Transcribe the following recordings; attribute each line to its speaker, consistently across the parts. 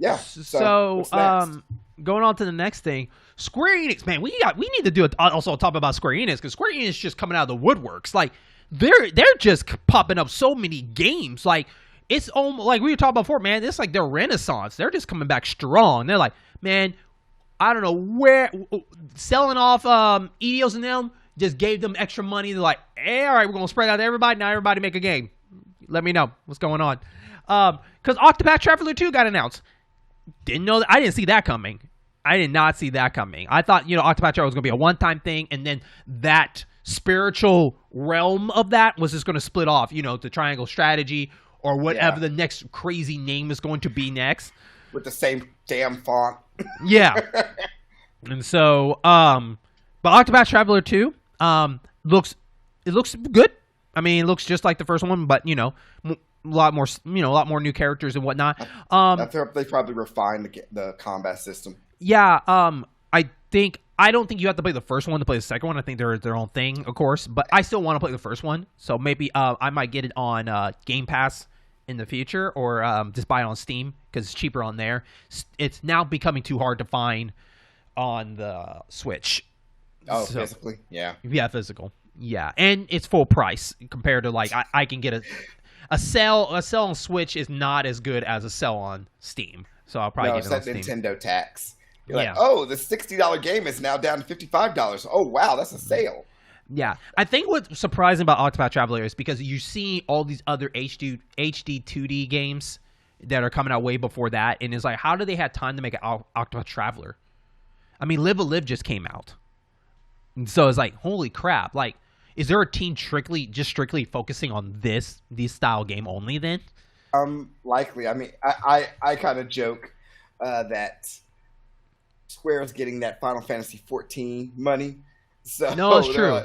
Speaker 1: Yeah.
Speaker 2: So
Speaker 1: what's next?
Speaker 2: going on to the next thing, Square Enix, man, we need to do also talk about Square Enix, because Square Enix is just coming out of the woodworks. Like they're just popping up so many games. Like it's almost like we were talking about before, man. It's like their renaissance. They're just coming back strong. They're like, man, I don't know where selling off EOS and them just gave them extra money. They're like, hey, all right, we're gonna spread out to everybody. Now everybody make a game. Let me know what's going on. Because Octopath Traveler 2 got announced. Didn't know that. I didn't see that coming. I did not see that coming. I thought, Octopath Traveler was going to be a one-time thing, and then that spiritual realm of that was just going to split off, the triangle strategy or whatever the next crazy name is going to be next.
Speaker 1: With the same damn font.
Speaker 2: Yeah. And so, but Octopath Traveler 2 looks good. I mean, it looks just like the first one, but, a lot more new characters and whatnot.
Speaker 1: They probably refined the combat system.
Speaker 2: Yeah, I don't think you have to play the first one to play the second one. I think they're their own thing, of course, but I still want to play the first one. So maybe I might get it on Game Pass in the future, or just buy it on Steam because it's cheaper on there. It's now becoming too hard to find on the Switch.
Speaker 1: Oh, so, physically? Yeah.
Speaker 2: Yeah, physical. Yeah, and it's full price compared to like I can get a sale on Switch is not as good as a sale on Steam. So I'll probably get it on Steam.
Speaker 1: Nintendo tax. You're like, oh, the $60 game is now down to $55. Oh, wow, that's a sale.
Speaker 2: Yeah. I think what's surprising about Octopath Traveler is because you see all these other HD 2D games that are coming out way before that, and it's like, how do they have time to make an Octopath Traveler? I mean, Live a Live just came out. And so it's like, holy crap. Like, is there a team strictly focusing on this style game only then?
Speaker 1: Likely. I mean, I kind of joke that Square is getting that Final Fantasy 14 money. So
Speaker 2: no, it's true.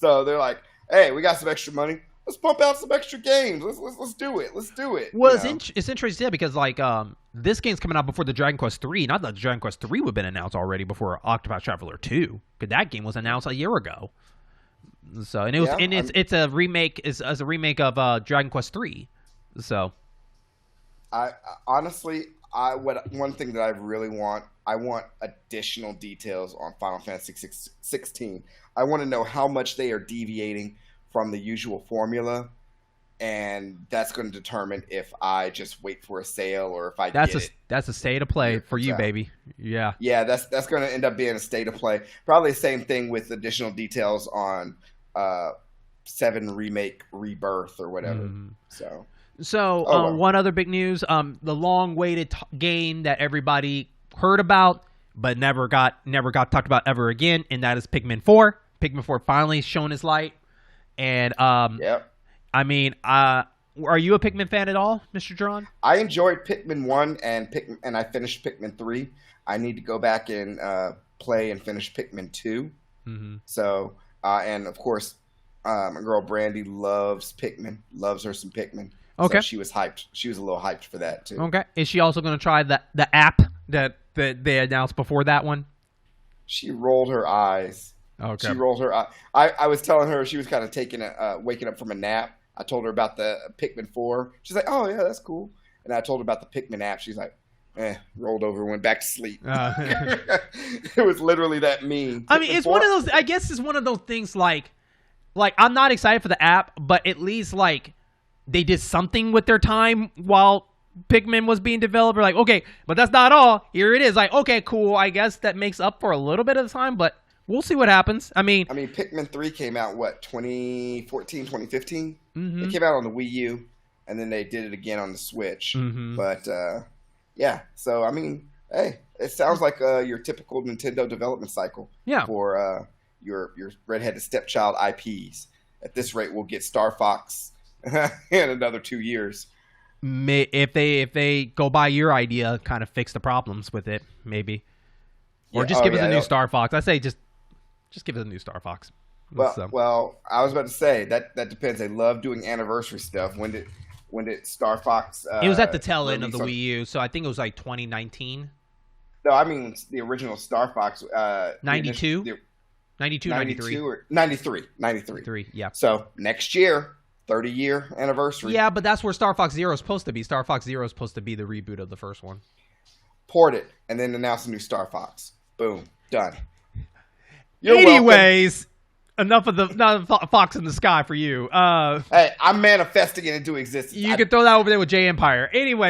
Speaker 1: They're like, hey, we got some extra money. Let's pump out some extra games. Let's do it. Let's do it.
Speaker 2: Well, it's interesting because like this game's coming out before the Dragon Quest 3. Not that Dragon Quest 3 would have been announced already before Octopath Traveler 2, because that game was announced a year ago. So and it's a remake as a remake of Dragon Quest 3. So
Speaker 1: I honestly one thing that I really want, I want additional details on Final Fantasy 16. I want to know how much they are deviating from the usual formula, and that's going to determine if I just wait for a sale or if I get it.
Speaker 2: That's a state of play for you, baby. Yeah.
Speaker 1: Yeah, that's going to end up being a state of play. Probably the same thing with additional details on 7 Remake Rebirth or whatever.
Speaker 2: So one other big news, the long-awaited game that everybody heard about but never got talked about ever again, and that is Pikmin 4. Pikmin 4 finally shown its light. And I mean, are you a Pikmin fan at all, Mr. John?
Speaker 1: I enjoyed Pikmin 1 and I finished Pikmin 3. I need to go back and play and finish Pikmin 2. Mm-hmm. So, and of course, my girl Brandy loves Pikmin, loves her some Pikmin.
Speaker 2: Okay.
Speaker 1: So she was hyped. She was a little hyped for that too.
Speaker 2: Okay. Is she also going to try the app that they announced before that one?
Speaker 1: She rolled her eyes.
Speaker 2: Okay.
Speaker 1: She rolled her eye. I was telling her she was kind of waking up from a nap. I told her about the Pikmin 4. She's like, oh, yeah, that's cool. And I told her about the Pikmin app. She's like, rolled over and went back to sleep. It was literally that meme.
Speaker 2: I mean, it's one of those, I guess it's one of those things like I'm not excited for the app, but at least like they did something with their time while Pikmin was being developed. We're like, okay, but that's not all. Here it is. Like, okay, cool. I guess that makes up for a little bit of the time, but we'll see what happens. I mean,
Speaker 1: Pikmin 3 came out, 2014, 2015?
Speaker 2: Mm-hmm.
Speaker 1: It came out on the Wii U, and then they did it again on the Switch.
Speaker 2: Mm-hmm.
Speaker 1: But, yeah. So, I mean, hey, it sounds like your typical Nintendo development cycle for your redheaded stepchild IPs. At this rate, we'll get Star Fox in another 2 years.
Speaker 2: If they go by your idea, kind of fix the problems with it, maybe. Or just give us a new Star Fox. I say just give us a new Star Fox.
Speaker 1: Well, I was about to say that depends. They love doing anniversary stuff. When did Star Fox?
Speaker 2: It was at the tail end of the Wii U, so I think it was like 2019.
Speaker 1: No, I mean the original Star Fox.
Speaker 2: 92? 92, 93.
Speaker 1: Or 93.
Speaker 2: 3, yeah.
Speaker 1: So next year, 30-year anniversary.
Speaker 2: Yeah, but that's where Star Fox Zero is supposed to be. Star Fox Zero is supposed to be the reboot of the first one.
Speaker 1: port it, and then announce a new Star Fox. Boom, done. You're
Speaker 2: Anyways, enough of the Fox in the Sky for you.
Speaker 1: Hey, I'm manifesting it into existence.
Speaker 2: You can throw that over there with J Empire. Anyway.